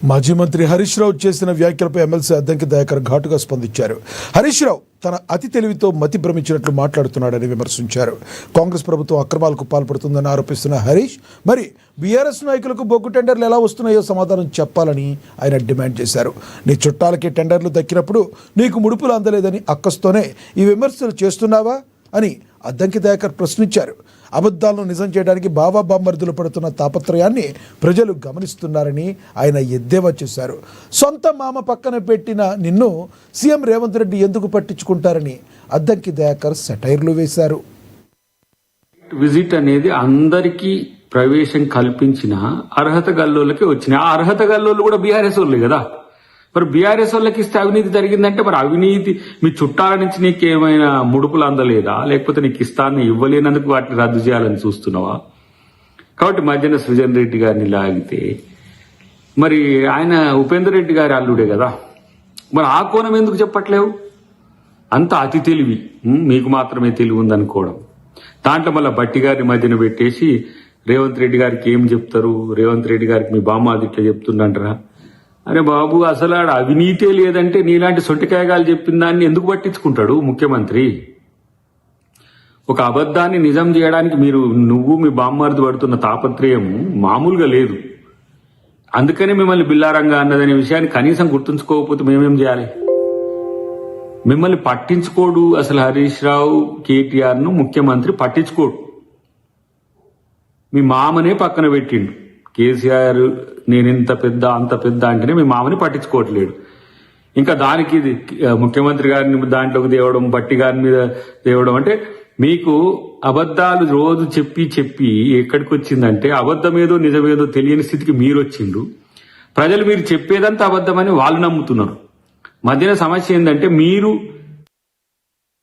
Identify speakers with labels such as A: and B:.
A: మాజీ మంత్రి హరీష్ రావు చేసిన వ్యాఖ్యలపై ఎమ్మెల్సీ అద్దంకి దయాకర్ ఘాటుగా స్పందించారు. హరీష్ రావు తన అతి తెలివితో మతి భ్రమించినట్లు మాట్లాడుతున్నాడని విమర్శించారు. కాంగ్రెస్ ప్రభుత్వం అక్రమాలకు పాల్పడుతుందని ఆరోపిస్తున్న హరీష్ మరి బీఆర్ఎస్ నాయకులకు బొగ్గు టెండర్లు ఎలా వస్తున్నాయో సమాధానం చెప్పాలని ఆయన డిమాండ్ చేశారు. నీ చుట్టాలకి టెండర్లు దక్కినప్పుడు నీకు ముడుపులు అందలేదని అక్కస్తోనే ఈ విమర్శలు చేస్తున్నావా అని అద్దంకి దయాకర్ ప్రశ్నించారు. అబద్ధాలను నిజం చేయడానికి బాబా బామ్మర్దులు పడుతున్న తాపత్రయాన్ని ప్రజలు గమనిస్తున్నారని ఆయన ఎద్దేవా చేశారు. సొంత మామ పక్కన పెట్టిన నిన్ను సీఎం రేవంత్ రెడ్డి ఎందుకు పట్టించుకుంటారని అద్దంకి దయాకర్ సెటైర్లు వేశారు.
B: విజిట్ అనేది అందరికీ ప్రవేశం కల్పించిన అర్హత గల్లోళ్ళకి వచ్చిన ఆ అర్హత గల్లోళ్ళు కూడా బీఆర్ఎస్ వాళ్ళే కదా. మరి బీఆర్ఎస్ వాళ్ళకి ఇస్తే అవినీతి జరిగిందంటే మరి అవినీతి మీ చుట్టాల నుంచి నీకు ఏమైనా ముడుపులు అందలేదా, లేకపోతే నీకు ఇస్తాన్ని ఇవ్వలేనందుకు వాటిని రద్దు చేయాలని చూస్తున్నావా? కాబట్టి మధ్యన సృజన్ రెడ్డి గారిని లాగితే మరి ఆయన ఉపేందర్ రెడ్డి గారి అల్లుడే కదా, మరి ఆ కోణం ఎందుకు చెప్పట్లేవు? అంత అతి తెలివి మీకు మాత్రమే తెలివి ఉందనుకోవడం. దాంట్లో మళ్ళీ బట్టి గారిని మధ్యన పెట్టేసి రేవంత్ రెడ్డి గారికి ఏం చెప్తారు, రేవంత్ రెడ్డి గారికి మీ బామ్మ ఇట్లా చెప్తుండంటారా? అరే బాబు, అసలు ఆడ అవినీతే లేదంటే నీలాంటి సొంటికాయగాలు చెప్పిన దాన్ని ఎందుకు పట్టించుకుంటాడు ముఖ్యమంత్రి? ఒక అబద్ధాన్ని నిజం చేయడానికి నువ్వు మీ బామ్మర్ది పడుతున్న తాపత్రయం మామూలుగా లేదు. అందుకనే మిమ్మల్ని బిల్లారంగా అన్నదనే విషయాన్ని కనీసం గుర్తుంచుకోకపోతే మేమేం చేయాలి? మిమ్మల్ని పట్టించుకోడు అసలు హరీష్ రావు కేటీఆర్ ను ముఖ్యమంత్రి పట్టించుకోడు. మీ మామనే పక్కన పెట్టిండు. కేసీఆర్ నేనింత పెద్ద అంత పెద్ద అంటేనే మీ మామని పట్టించుకోవట్లేడు. ఇంకా దానికి ముఖ్యమంత్రి గారిని దాంట్లోకి తేవడం, బట్టి గారి మీద తేవడం అంటే మీకు అబద్ధాలు రోజు చెప్పి చెప్పి ఎక్కడికి వచ్చిందంటే అబద్ధమేదో నిజమేదో తెలియని స్థితికి మీరు వచ్చిండు. ప్రజలు మీరు చెప్పేదంతా అబద్ధమని వాళ్ళు నమ్ముతున్నారు. మధ్యన సమస్య ఏంటంటే మీరు